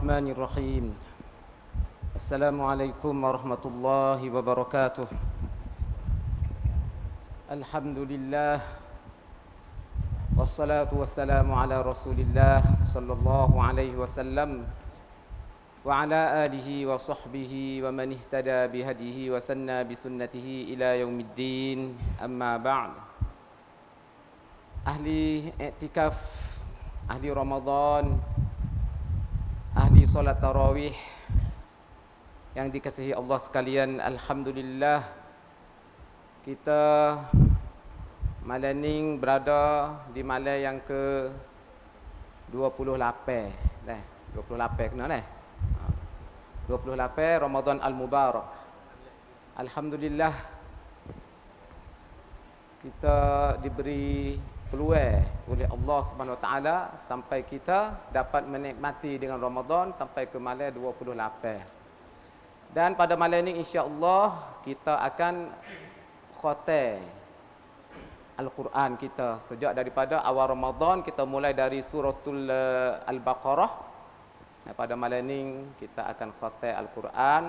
الرحمن الرحيم. السلام عليكم ورحمة الله وبركاته. الحمد لله والصلاة والسلام على رسول الله صلى الله عليه وسلم وعلى آله وصحبه ومن اهتدى بهديه وسنى بسنته إلى يوم الدين. أما بعد. Ahli i'tikaf, ahli Ramadan, ahli solat tarawih yang dikasihi Allah sekalian, alhamdulillah kita malam ni berada di malam yang ke 28 dah. 28 kena dah. 28 Ramadan Al-Mubarak. Alhamdulillah kita diberi peluang oleh Allah Subhanahu Wa Taala sampai kita dapat menikmati dengan Ramadan sampai ke malam 28. Dan pada malam ini insya-Allah kita akan khatam Al-Quran kita sejak daripada awal Ramadan. Kita mulai dari suratul Al-Baqarah. Pada malam ini kita akan khatam Al-Quran.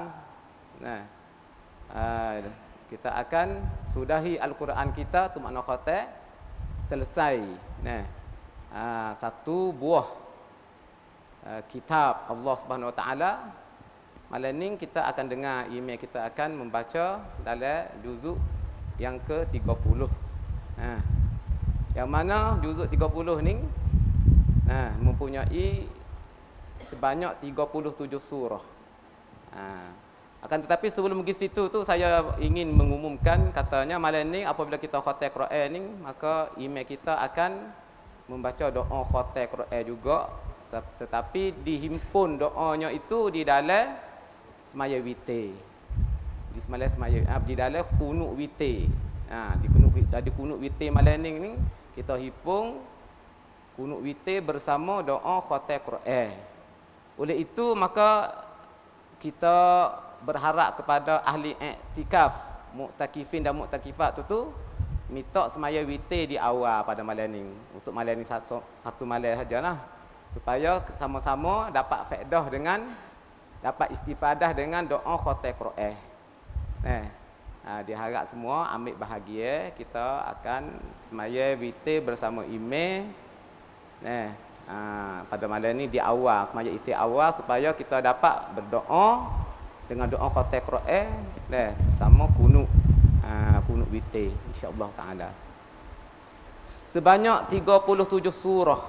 Kita akan sudahi Al-Quran kita tu makna khatam selesai. Satu buah kitab Allah Subhanahu Wa Taala. Malam ni kita akan dengar imam kita akan membaca dalam juzuk yang ke-30. Yang mana juzuk 30 ni mempunyai sebanyak 37 surah. Akan tetapi sebelum pergi situ tu saya ingin mengumumkan, katanya malam ni apabila kita khatam Quran ni, maka imam kita akan membaca doa khatam Quran juga, tetapi dihimpun doanya itu di dalam semaya witir. Di di dalam kunut witir. Di kunut witir malam ni kita himpun kunut witir bersama doa khatam Quran. Oleh itu maka kita berharap kepada ahli i'tikaf, muktakifin dan muktakifat tu minta semaya witir di awal pada malam ni. Untuk malam ni satu malam sajalah, supaya sama-sama dapat faedah dengan, dapat istifadah dengan doa khatam Quran. Diharap semua ambil bahagia. Kita akan semaya witir bersama imam pada malam ni di awal, semaya witir awal, supaya kita dapat berdoa dengan doa khatam Quran sama kunut witir insya-Allah taala. Sebanyak 37 surah.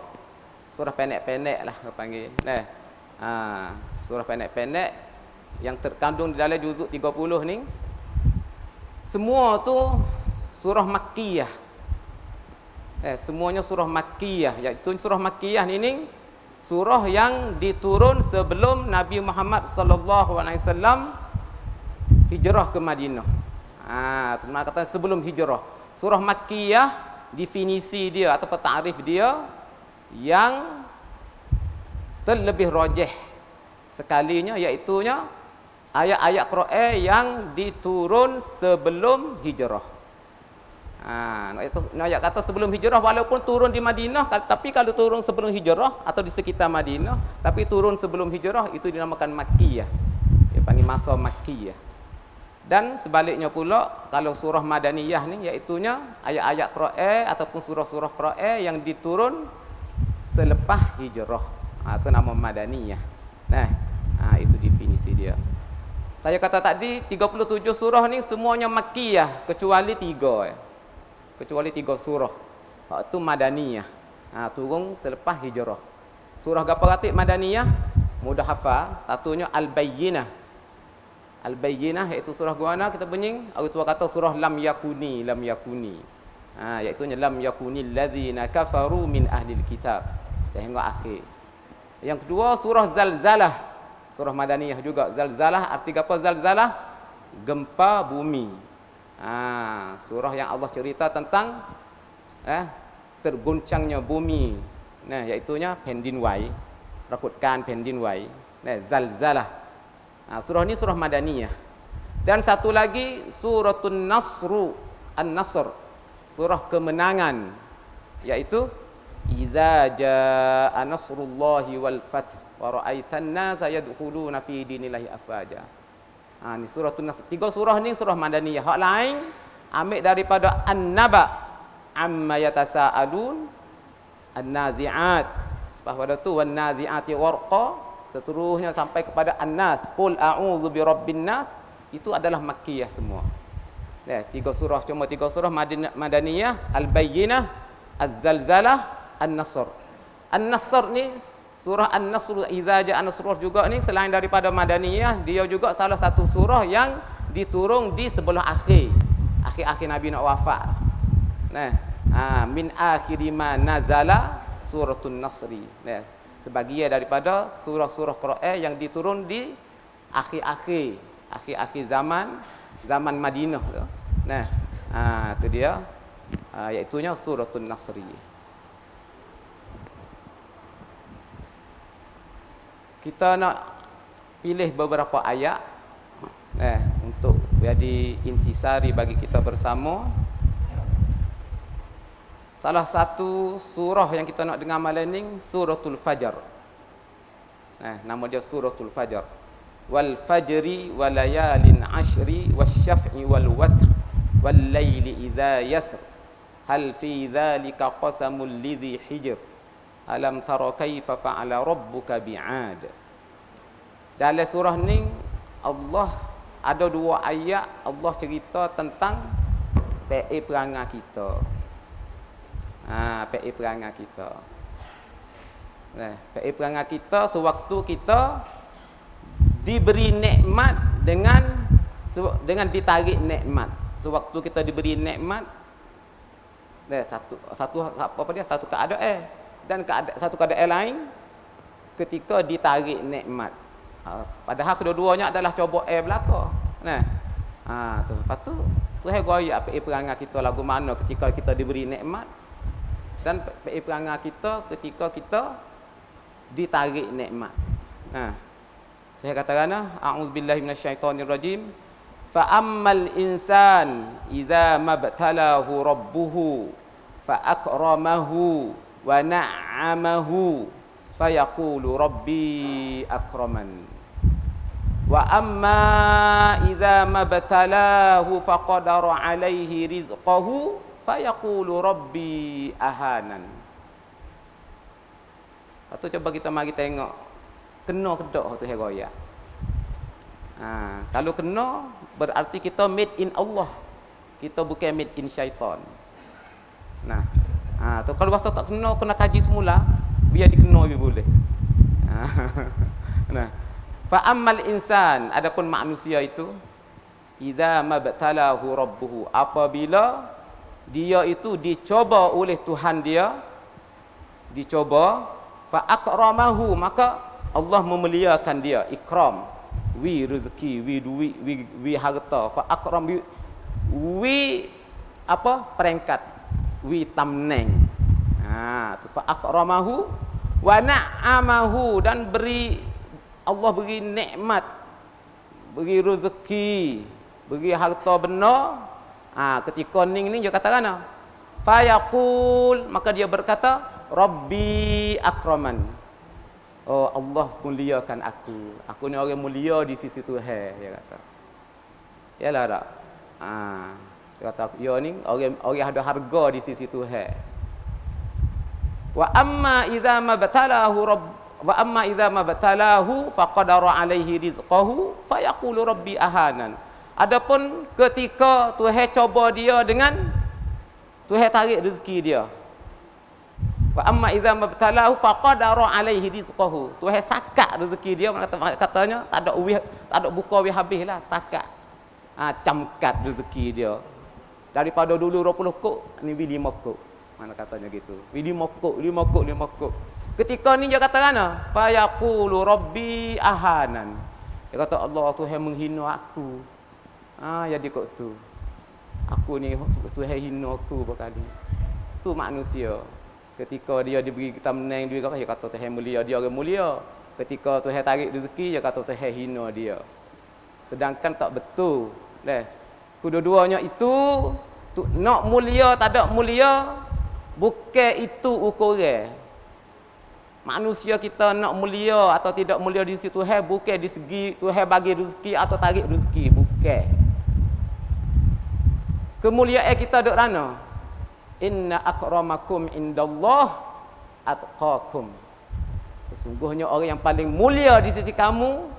Surah pendek-pendek lah kita panggil. Surah pendek-pendek yang terkandung di dalam juzuk 30 ni semua tu surah makkiyah. Semuanya surah makkiyah, iaitu surah makkiyah ni surah yang diturun sebelum Nabi Muhammad sallallahu alaihi wasallam hijrah ke Madinah. Terima kata sebelum hijrah. Surah makkiyah definisi dia atau takrif dia yang terlebih rajih sekalinya, iaitu ayat-ayat Quran yang diturun sebelum hijrah. Ayat kata sebelum hijrah, walaupun turun di Madinah, tapi kalau turun sebelum hijrah atau di sekitar Madinah, tapi turun sebelum hijrah, itu dinamakan makkiyah. Dia panggil masa makkiyah. Dan sebaliknya pula, kalau surah madaniyah ni, iaitunya ayat-ayat Quran ataupun surah-surah Quran yang diturun selepas hijrah. Itu nama madaniyah. Itu definisi dia. Saya kata tadi 37 surah ni semuanya makkiyah kecuali 3. Kecuali 3 surah. Itu madaniyah. Turun selepas hijrah. Surah berapa ratik madaniyah? Mudah hafal. Satunya Al-Bayyinah. Al-Bayyinah iaitu surah guana kita bunyi. Orang tua kata surah lam yakuni. Iaitu lam yakuni allazina kafaru min ahlil kitab. Sehingga akhir. Yang kedua surah Zalzalah. Surah madaniyah juga. Zalzalah arti apa zalzalah? Gempa bumi. Surah yang Allah cerita tentang terguncangnya bumi, iaitunya pendin wai, rakutkan pendin wai, zalzalah. Surah ni surah madaniyah. Dan satu lagi suratul Nasr, An-Nasr, surah kemenangan, iaitu idza jaa nasrullahi wal fath. Wa ra'aitan nasa yadkhuluna fi dinillahi afwaja. Ni surah An-Nas. 3 surah ni surah Madaniyah. Hak lain ambil daripada An-Naba, amma yatasaalun, An-Nazi'at. Lepas pada tu wan-nazi'ati gharqa, seterusnya sampai kepada An-Nas. Qul a'udzu birabbin nas. Itu adalah makkiyah semua. 3 surah, cuma 3 surah Madaniyah, Al-Bayyinah, Az-Zalzalah, An-Nasr. An-Nasr ni surah An-Nasr, idza ja'a nasrullah juga ni selain daripada Madaniyah, dia juga salah satu surah yang diturun di sebelah akhir Nabi nak wafat. Min akhiri ma nazala suratun Nasri. Sebahagian daripada surah-surah Quran yang diturun di akhir zaman Madinah tu. Itu dia, iaitunya suratun Nasri. Kita nak pilih beberapa ayat untuk jadi intisari bagi kita bersama. Salah satu surah yang kita nak dengar malam ni suratul Fajr. Nama dia suratul Fajr. Wal fajri wa layalin ashri wasyaf'i wal watr wal laili idza yasr hal fi dzalika qasamul lidhi hijr alam tara kaifa fa'ala rabbuka bi'ad. Dalam surah ni Allah ada 2 ayat Allah cerita tentang perangai kita. Perangai kita. Perangai kita sewaktu kita diberi nikmat dengan ditarik nikmat. Sewaktu kita diberi nikmat, satu keadaan dan satu keadaan lain ketika ditarik nikmat. Padahal kedua-duanya adalah cuba belaka. Tu. Lepas tu Tuhan goyak perangai kita lagu mana ketika kita diberi nikmat dan perangai kita ketika kita ditarik nikmat. Saya katakan, a'udzubillahi minasyaitonirrajim. Fa ammal insan idza mabtalahu rabbuhu fa akramahu wa na'amahu fayaqulu rabbi akraman. Wa amma idza mabtalahu faqadara alaihi rizqahu fayaqulu rabbi ahanan. Atau coba kita mari tengok kena ke tak tu heroya. Kalau kena berarti kita made in Allah. Kita bukan made in syaitan. Tu kalau bahasa tak kena kaji semula, biar dikena biar boleh. Fa ammal insan, adapun manusia itu idza mabtalahu rabbuhu, apabila dia itu dicoba oleh Tuhan dia, dicoba, fa akramahu, maka Allah memuliakan dia. Ikram, wi rezeki, wi duit, wi harta. Fa akram, wi apa peringkat, wi tamneng. Tu fa akramahu wa na'amahu, dan beri Allah beri nikmat, beri rezeki, beri harta benar. Ketika ning ni dia kata kana, fa yaqul, maka dia berkata rabbi akraman. Oh, Allah muliakan aku. Aku ni orang mulia di sisi Tuhan, dia kata. Yalah tak? Dia kata ya ni orang ada harga di sisi Tuhan. Wa amma idza mabtalahu faqadara alaihi rizqahu fayaqulu rabbi ahanan. Adapun ketika Tuhan coba dia dengan Tuhan tarik rezeki dia. Wa amma idza mabtalahu faqadara alaihi rizqahu. Tuhan sakat rezeki dia, katanya tak ada buka we habislah, sakat. Camkat rezeki dia. Daripada dulu 20 kok ni 5 kok. Mana katanya gitu. 5 kok. Ketika ni dia kata kana, fa yaqulu rabbi ahanan. Dia kata Allah, Tuhan menghina aku. Jadi kok tu. Aku ni Tuhan hina aku berkali. Tu manusia. Ketika dia diberi kita menang, dia kata Tuhan mulia, dia orang mulia. Ketika Tuhan tarik rezeki, dia kata Tuhan hina dia. Sedangkan tak betul. Kedua-duanya itu nak mulia tak ada mulia, bukan itu ukuran. manusia kita nak mulia atau tidak mulia di sisi Tuhan bukan di segi Tuhan bagi rezeki atau tarik rezeki, bukan. Kemuliaan kita duk rana? Inna akramakum indallah atqakum. Sesungguhnya orang yang paling mulia di sisi kamu,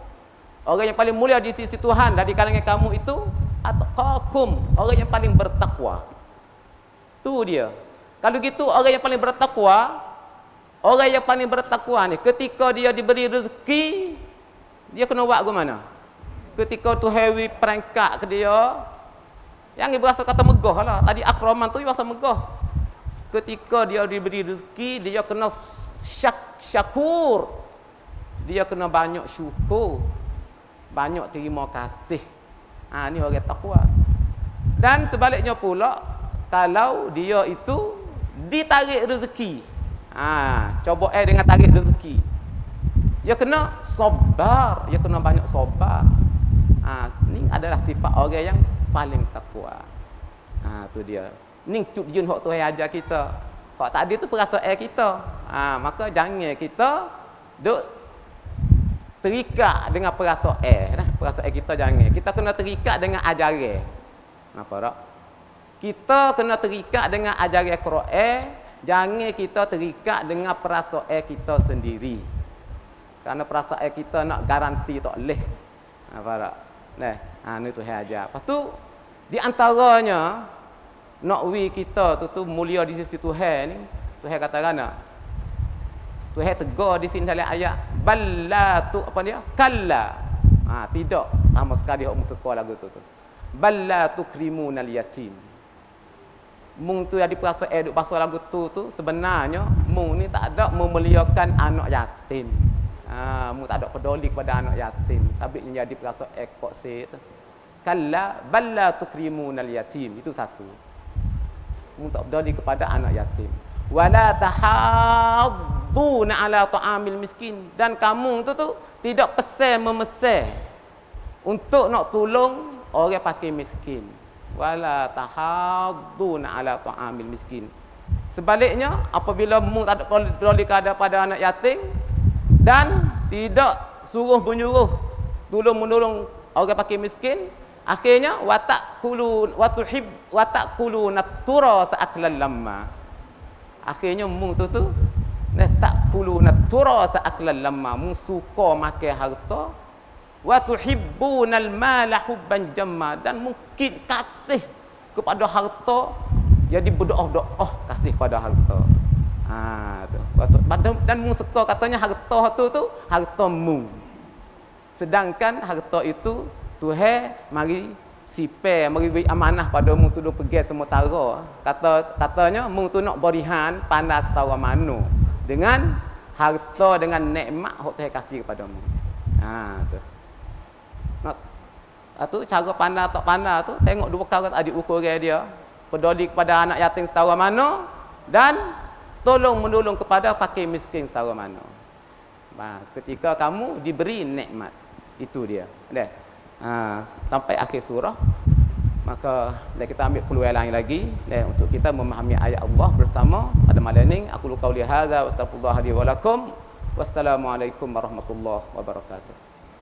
orang yang paling mulia di sisi Tuhan dari kalangan kamu itu atqakum, orang yang paling bertakwa. Tu dia. Kalau gitu orang yang paling bertakwa, orang yang paling bertakwa ni ketika dia diberi rezeki, dia kena buat ke mana? Ketika Tuhan wi perangkat ke dia, yang dia berasa kata megah lah. Tadi akraman tu dia berasa megah. Ketika dia diberi rezeki, dia kena syakur. Dia kena banyak syukur. Banyak terima kasih. Ni orang takwa. Dan sebaliknya pula, kalau dia itu ditarik rezeki. Coba dengan tarik rezeki. Dia kena sabar, dia kena banyak sabar. Ni adalah sifat orang yang paling takwa. Tu dia. Ni tujuan hak Tuhan ajar kita. Hak tadi tu perasaan kita. Maka jangan kita duk terikat dengan perasaan. Perasaan kita jangan. Kita kena terikat dengan ajaran. Nampak tak? Kita kena terikat dengan ajaran Quran. Jangan kita terikat dengan perasaan kita sendiri. Kerana perasaan kita nak garanti tak boleh. Nampak tak? Ni Tuhan ajar. Lepas tu di antaranya nak kita tu mulia di sisi Tuhan ni, Tuhan kata kana. Tuhan tegur di sini dalam ayat balla tu apa dia? Kalla. Tidak sama sekali hok musuka lagu tu. Balla tukrimunal yatim. Mung tu yang diperasaan duk pasal lagu tu sebenarnya mung ni tak ada memuliakan anak yatim. Mung tak ada peduli kepada anak yatim, tapi jadi perasaan kok se tu. Kalla balla tukrimunal yatim, itu satu. Mung tak peduli kepada anak yatim. Wala tahadduna ala ta'amil miskin, dan kamu tu tidak memesan untuk nak tolong orang pakai miskin. Wala tahadduna ala ta'amil miskin. Sebaliknya, apabila mu tak ada peduli pada anak yatim dan tidak suruh menyuruh tolong-menolong orang pakai miskin, akhirnya watakulu natura sa'aklan lamma. Akhirnya mu tu takulu natura sa'aklan lamma, mu suka makan harta, wa tuhibbunal mala hubban jamma, dan mungkin kasih kepada harta, jadi berdoa-doa kasih pada harta. Dan mu suka katanya harta tu harta mu. Sedangkan harta itu Tuhan mari sipai, mari beri amanah pada mu tu pergi sementara. Katanya mu tu nak berihan panas tawa mano dengan harta, dengan nikmat hak Tuhan kasih kepada mu. Tu. Tu cara pandai tak pandai tu tengok dua perkara tadi ukuran dia. Peduli kepada anak yatim setara mana dan tolong menolong kepada fakir miskin setara mana. Ketika kamu diberi nikmat, itu dia. Sampai akhir surah. Maka kita ambil peluang lain lagi untuk kita memahami ayat Allah bersama pada malam ini. Aku qauli hadza wa astaghfirullah li wa lakum. Wassalamualaikum warahmatullahi wabarakatuh.